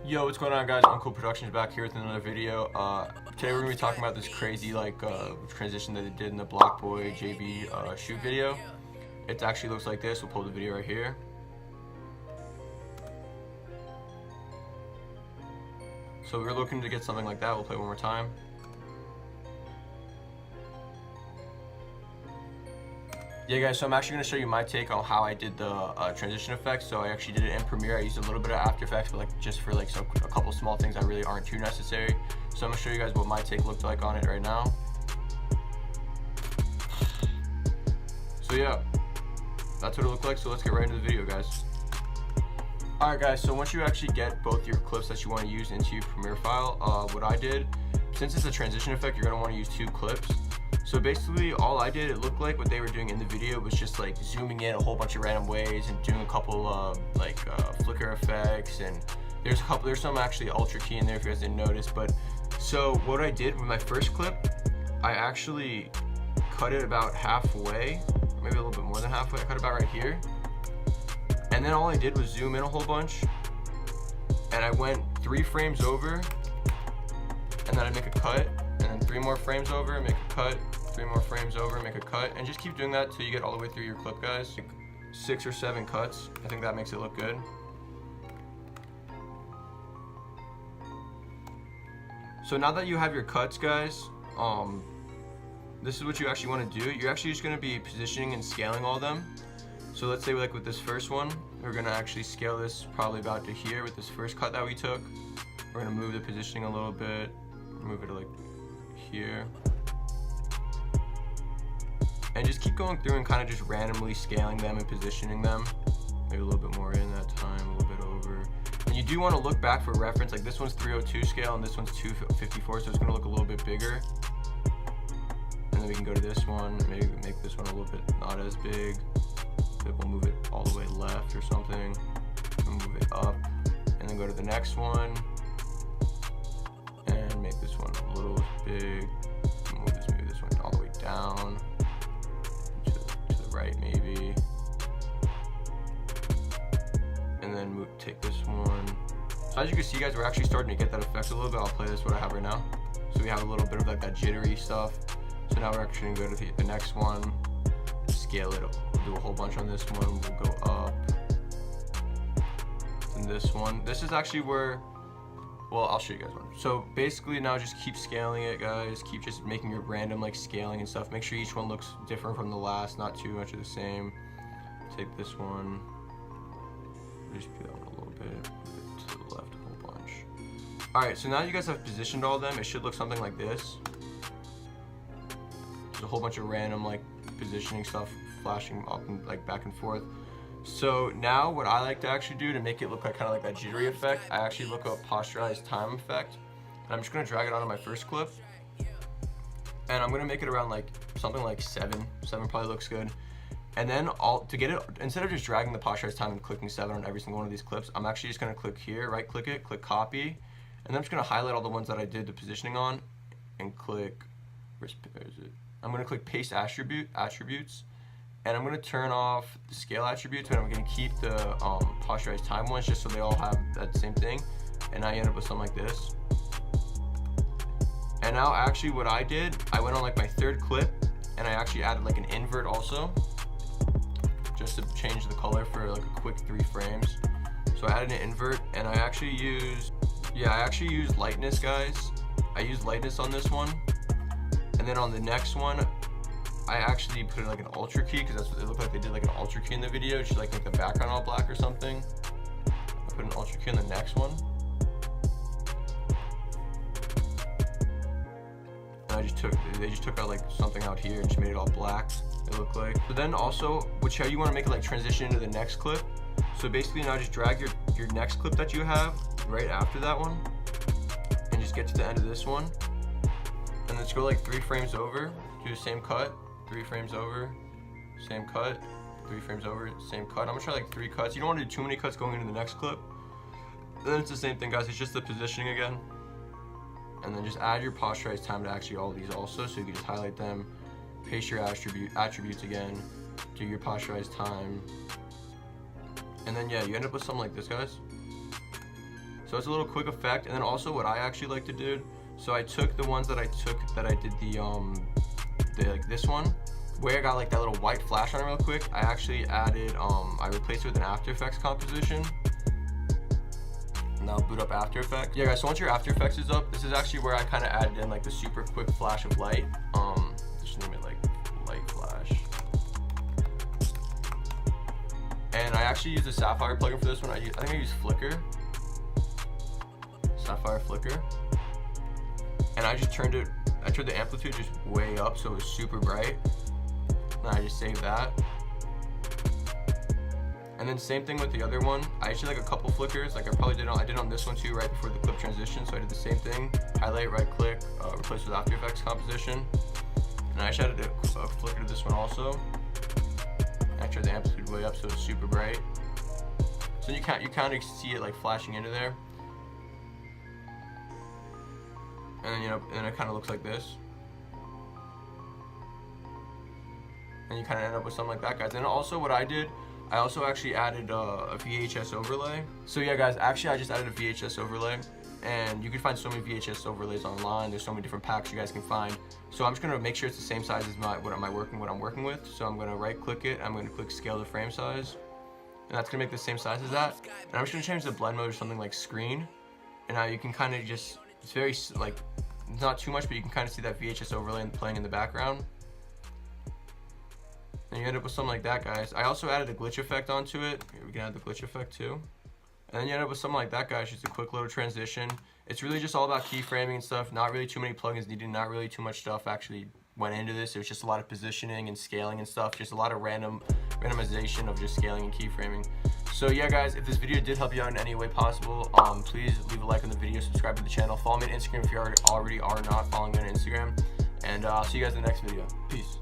Yo, what's going on, guys? Uncool Productions back here with another video. Today we're gonna be talking about this crazy transition that they did in the BlocBoy JB shoot video. It actually looks like this. We'll pull the video right here. So we're looking to get something like that. We'll play it one more time. Yeah, guys, so I'm actually going to show you my take on how I did the transition effects. So I actually did it in Premiere. I used a little bit of After Effects, but just for a couple small things that really aren't too necessary. So I'm going to show you guys what my take looked like on it right now. So yeah, that's what it looked like. So let's get right into the video, guys. Alright guys, so once you actually get both your clips that you want to use into your Premiere file, what I did, since it's a transition effect, you're going to want to use 2 clips. So basically all I did, it looked like what they were doing in the video was just like zooming in a whole bunch of random ways and doing a couple flicker effects, and there's some actually ultra key in there if you guys didn't notice. But so what I did with my first clip, I actually cut it about halfway, maybe a little bit more than halfway. I cut it about right here. And then all I did was zoom in a whole bunch, and I went 3 frames over, and then I make a cut, and then 3 more frames over, make a cut, 3 more frames over, make a cut, and just keep doing that till you get all the way through your clip, guys. Like 6 or 7 cuts. I think that makes it look good. So now that you have your cuts, guys, this is what you actually want to do. You're actually just going to be positioning and scaling all of them. So let's say like with this first one, we're gonna actually scale this probably about to here with this first cut that we took. We're gonna move the positioning a little bit, move it to like here. And just keep going through and kind of just randomly scaling them and positioning them. Maybe a little bit more in that time, a little bit over. And you do wanna look back for reference, like this one's 302 scale and this one's 254, so it's gonna look a little bit bigger. And then we can go to this one, maybe make this one a little bit not as big. We'll move it all the way left or something, and move it up, and then go to the next one and make this one a little big. Move this one all the way down to the right maybe, and then take this one. So as you can see, guys, we're actually starting to get that effect a little bit. I'll play this what I have right now. So we have a little bit of like that jittery stuff. So now we're actually gonna go to the next one, scale it up. Do a whole bunch on this one. We'll go up. And this one. This is actually where, well, I'll show you guys one. So basically now just keep scaling it, guys. Keep just making your random like scaling and stuff. Make sure each one looks different from the last, not too much of the same. Take this one. Just do that one a little bit. To the left a whole bunch. Alright, so now you guys have positioned all of them. It should look something like this. There's a whole bunch of random like positioning stuff flashing up and like back and forth. So now what I like to actually do to make it look like kind of like that jittery effect, I actually look up Posterize time effect, and I'm just gonna drag it onto my first clip, and I'm gonna make it around like something like 7 probably looks good. And then to get it, instead of just dragging the Posterize time and clicking 7 on every single one of these clips, I'm actually just gonna click here, right click it, click copy, and then I'm just gonna highlight all the ones that I did the positioning on and click, where is it? I'm gonna click paste attributes, and I'm gonna turn off the scale attributes, but I'm gonna keep the Posterize time ones just so they all have that same thing. And now you end up with something like this. And now actually what I did, I went on like my 3rd clip, and I actually added like an invert also, just to change the color for like a quick 3 frames. So I added an invert, and I actually used lightness, guys. I used lightness on this one. And then on the next one, I actually put like an ultra key, because that's what it looked like. They did like an ultra key in the video, just like make the background all black or something. I put an ultra key in the next one. And they just took out like something out here and just made it all black, it looked like. So then also, how you want to make it like transition into the next clip. So basically now just drag your next clip that you have right after that one, and just get to the end of this one. And let's go like 3 frames over, do the same cut, 3 frames over, same cut, 3 frames over, same cut. I'm gonna try like 3 cuts. You don't want to do too many cuts going into the next clip. Then it's the same thing, guys. It's just the positioning again. And then just add your Posterize time to actually all of these also, so you can just highlight them, paste your attributes again, do your Posterize time, and then yeah, you end up with something like this, guys. So it's a little quick effect. And then also what I actually like to do, so I took the ones that I did the like this one, where I got like that little white flash on it real quick. I actually added, I replaced it with an After Effects composition. Now boot up After Effects. Yeah guys, so once your After Effects is up, this is actually where I kind of added in like the super quick flash of light. Just name it like light flash. And I actually used a Sapphire plugin for this one. I think I used Flicker. Sapphire Flicker. And I just turned the amplitude just way up so it was super bright. And I just saved that. And then same thing with the other one. I actually like a couple flickers, like I did on this one too right before the clip transition. So I did the same thing. Highlight, right click, replace with After Effects composition. And I actually added a flicker to this one also. And I turned the amplitude way up so it's super bright. So you kind of see it like flashing into there. And then and then it kind of looks like this. And you kind of end up with something like that, guys. And also what I did, I also actually added a VHS overlay. So yeah guys, actually I just added a VHS overlay, and you can find so many VHS overlays online. There's so many different packs you guys can find. So I'm just gonna make sure it's the same size as what I'm working with. So I'm gonna right click it, I'm gonna click scale to frame size, and that's gonna make the same size as that. And I'm just gonna change the blend mode to something like screen. And now you can kind of just, it's very like, it's not too much, but you can kind of see that VHS overlay playing in the background. And you end up with something like that, guys. I also added a glitch effect onto it. Here, we can add the glitch effect too. And then you end up with something like that, guys. Just a quick little transition. It's really just all about keyframing and stuff. Not really too many plugins needed. Not really too much stuff actually went into this. It was just a lot of positioning and scaling and stuff. Just a lot of randomization of just scaling and keyframing. So yeah, guys, if this video did help you out in any way possible, please leave a like on the video, subscribe to the channel, follow me on Instagram if you already are not following me on Instagram. And I'll see you guys in the next video. Peace.